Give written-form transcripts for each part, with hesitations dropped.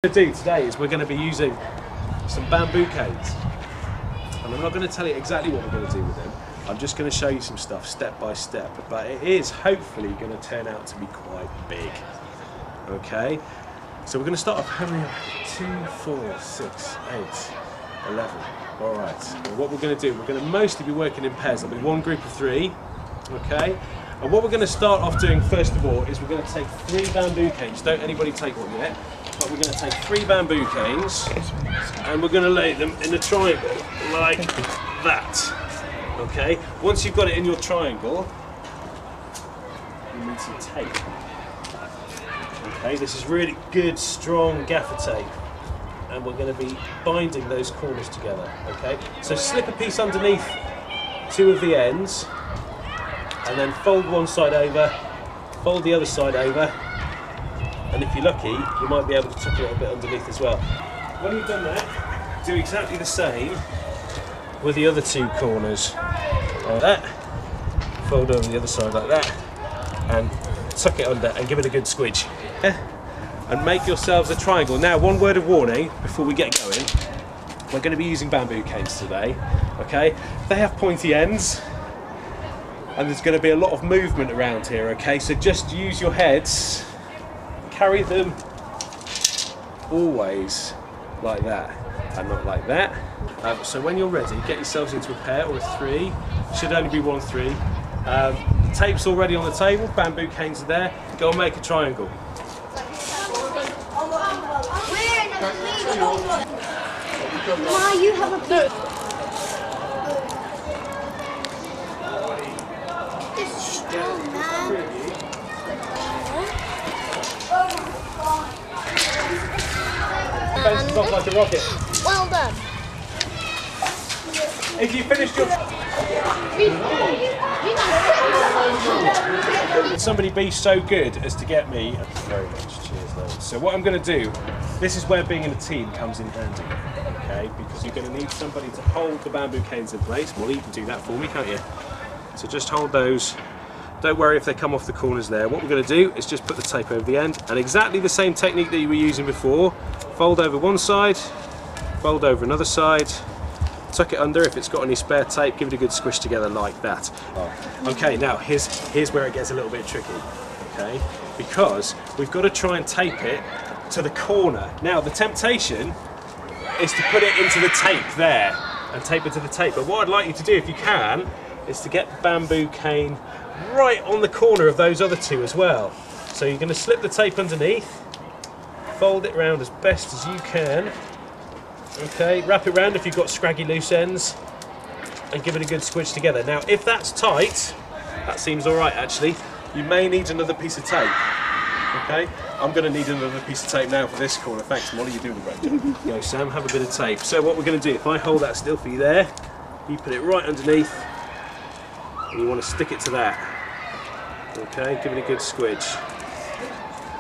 What we're going to do today is we're going to be using some bamboo canes, and I'm not going to tell you exactly what we're going to do with them. I'm just going to show you some stuff step by step, but it is hopefully going to turn out to be quite big. Okay, so we're going to start off. How many? 2, 4, 6, 8, 11. All right. Well, what we're going to do, we're going to mostly be working in pairs. There'll be one group of 3. Okay. And what we're going to start off doing first of all is we're going to take 3 bamboo canes. Don't anybody take one yet. But we're going to take 3 bamboo canes and we're going to lay them in a triangle like that. Okay, once you've got it in your triangle, you need some tape. Okay, this is really good, strong gaffer tape, and we're going to be binding those corners together. Okay, so slip a piece underneath 2 of the ends, and then fold one side over, fold the other side over. And if you're lucky, you might be able to tuck a little bit underneath as well. When you've done that, do exactly the same with the other 2 corners. Like that. Fold over the other side like that. And tuck it under and give it a good squidge. And make yourselves a triangle. Now, one word of warning before we get going. We're going to be using bamboo canes today. Okay? They have pointy ends. And there's going to be a lot of movement around here. Okay? So just use your heads. Carry them always like that and not like that. So when you're ready, get yourselves into a pair or a 3. Should only be 1 3. The tape's already on the table, bamboo canes are there. Go and make a triangle. Ma, you have a piece. It's strong, man. Bounces off like a rocket. Well done. If you finished your... Somebody be so good as to get me... Very much, cheers, mate. So what I'm going to do, this is where being in a team comes in handy, okay? Because you're going to need somebody to hold the bamboo canes in place. Well, you can do that for me, can't you? So just hold those. Don't worry if they come off the corners there. What we're going to do is just put the tape over the end, and exactly the same technique that you were using before. Fold over one side, fold over another side, tuck it under. If it's got any spare tape, give it a good squish together like that. Okay, now here's where it gets a little bit tricky, okay? Because we've got to try and tape it to the corner. Now the temptation is to put it into the tape there and tape it to the tape. But what I'd like you to do, if you can, is to get the bamboo cane right on the corner of those other 2 as well. So you're going to slip the tape underneath, fold it round as best as you can. Okay, wrap it round if you've got scraggy loose ends, and give it a good squidge together. Now, if that's tight, that seems all right actually. You may need another piece of tape. Okay, I'm going to need another piece of tape now for this corner. Thanks, Molly, you're doing a great job. Go, Sam, have a bit of tape. So what we're going to do, if I hold that still for you there, you put it right underneath, and you want to stick it to that. Okay, give it a good squidge.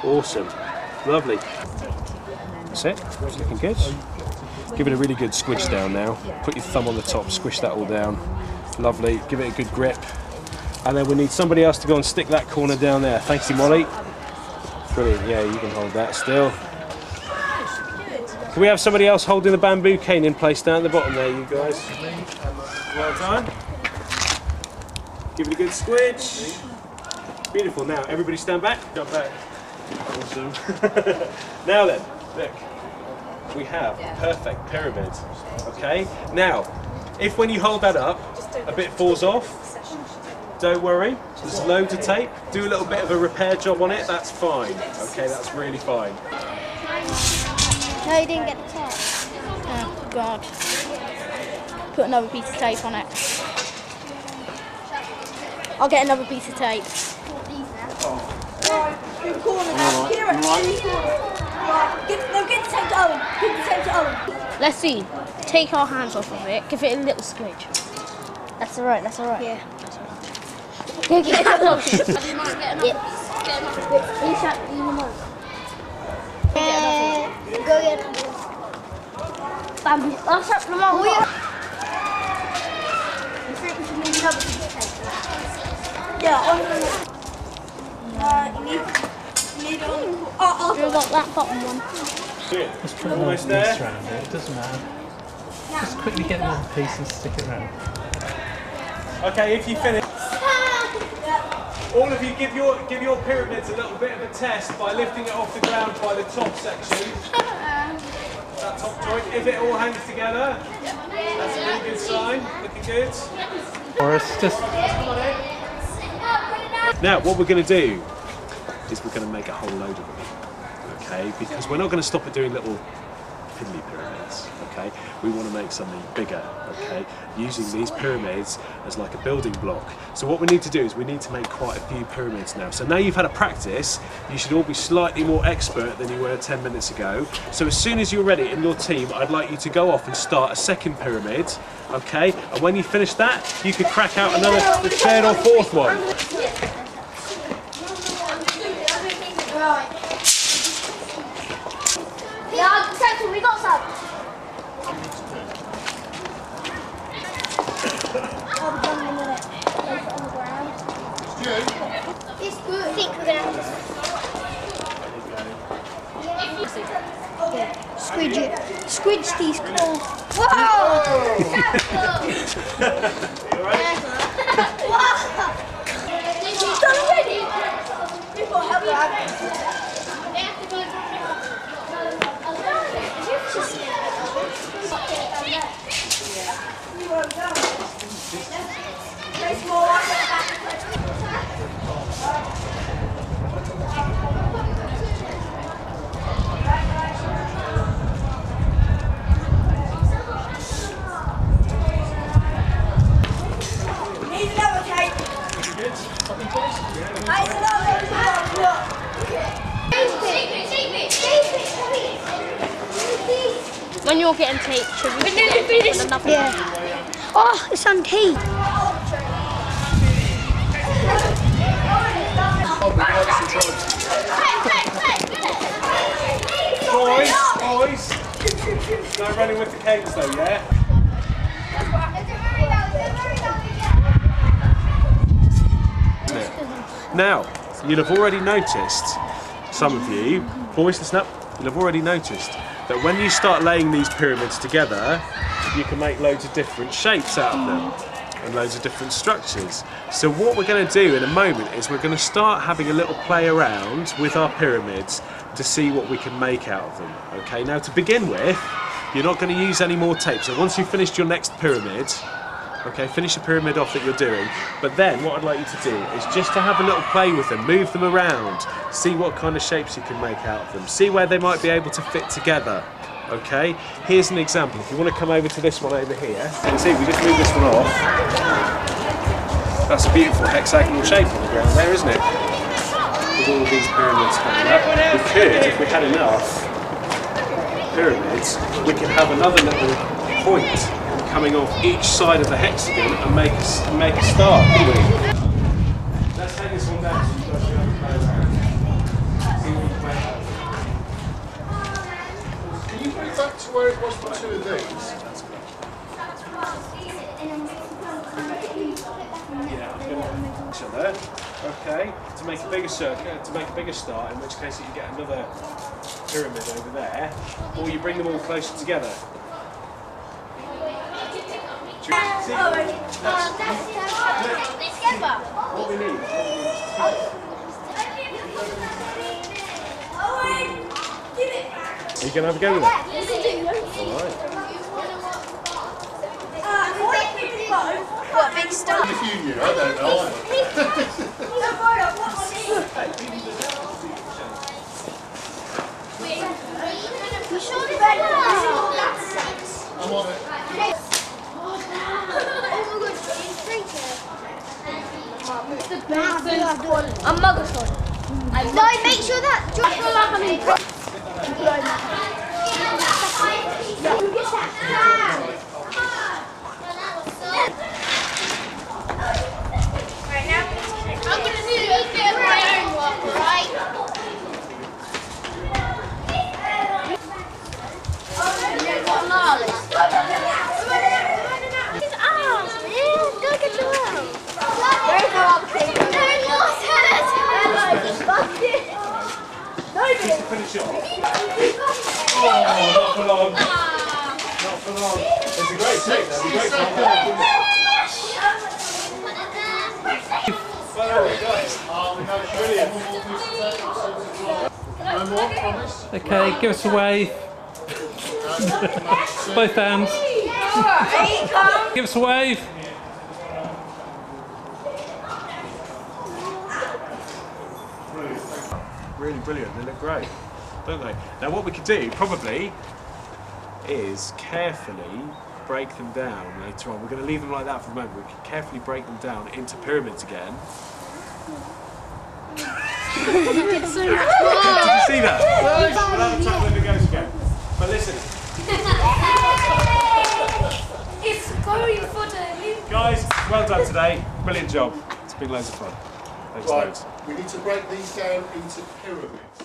Awesome, lovely. That's it, it's looking good. Give it a really good squidge down now. Put your thumb on the top, squish that all down. Lovely, give it a good grip. And then we need somebody else to go and stick that corner down there. Thanks you, Molly. Brilliant, yeah, you can hold that still. Can we have somebody else holding the bamboo cane in place down at the bottom there, you guys? Well done. Give it a good squidge. Beautiful. Now, everybody stand back. Jump back. Awesome. Now then, look. We have a perfect pyramid. Okay? Now, if when you hold that up, a bit falls off, don't worry. There's loads of tape. Do a little bit of a repair job on it. That's fine. Okay, that's really fine. No, you didn't get the tape. Oh, God. Put another piece of tape on it. I'll get another piece of tape. Let's see. Take our hands off of it. Give it a little squidge. That's alright, that's alright. Yeah. That's alright. Go get another piece. Go get another one. Bamboo. I'll shut them all. You think we should need another piece of tape? Yeah, you need it on the... Oh, I've got that bottom one. Just put another piece around it, it doesn't matter. Just quickly get another piece and stick it around. Okay, if you finish, all of you give your pyramids a little bit of a test by lifting it off the ground by the top section. That top joint. If it all hangs together, that's a really good sign. Looking good. Or it's just... Now, what we're going to do is we're going to make a whole load of them, okay? Because we're not going to stop at doing little fiddly pyramids, okay? We want to make something bigger, okay? Using these pyramids as like a building block. So what we need to do is we need to make quite a few pyramids now. So now you've had a practice, you should all be slightly more expert than you were 10 minutes ago. So as soon as you're ready in your team, I'd like you to go off and start a second pyramid, okay? And when you finish that, you could crack out another, the third or fourth one. Yeah, Central, we got some. It's good. I think we're going to have to squidge it. Squidge these claws. Whoa! You alright? It's done already. You've got to help her. When you're getting tape, should we get another? Yeah. Oh, it's on tape. Boys, no running with the cakes though, yeah? Now, you'll have already noticed, some of you, boys listen up, you'll have already noticed that when you start laying these pyramids together, you can make loads of different shapes out of them and loads of different structures. So what we're going to do in a moment is we're going to start having a little play around with our pyramids to see what we can make out of them. Okay, now to begin with, you're not going to use any more tape. So once you've finished your next pyramid, okay, finish the pyramid off that you're doing, but then what I'd like you to do is just to have a little play with them, move them around, see what kind of shapes you can make out of them, see where they might be able to fit together. Okay, here's an example. If you want to come over to this one over here, you can see we just move this one off. That's a beautiful hexagonal shape on the ground there, isn't it? With all of these pyramids coming up. We could, if we had enough pyramids, we could have another little point coming off each side of the hexagon and make a star, couldn't we? Let's take this one down so you guys can have a play around. See what you can make out of it. Can you bring it back to where it was for two of these? Yeah, I'm going to picture there. Okay, to make a bigger circle, to make a bigger star, in which case you get another pyramid over there, or you bring them all closer together. What we need Are you going to have a go with it? Alright. What, big star? If you knew, I don't know. You sure the red I'm on it. I'm Muggleson. No, make sure that. Right now, I'm going to do a bit of my own work, right? You've got gnarly. His arms, man. Go get your arms. Where's the other thing? Just to finish it off. full on. Not full on. It's a great trick. That'd be great to have that, wouldn't it? Well, guys. Brilliant. No more, promise? Okay, give us a wave. Both hands. Give us a wave. Really brilliant. They look great, don't they? Now what we could do probably is carefully break them down later on. We're going to leave them like that for the moment. We can carefully break them down into pyramids again. Did you see that? We'll have a chat when it goes again. But listen. It's going for the Guys, well done today. Brilliant job. It's been loads of fun. Thanks Right, loads. we need to break these down into pyramids.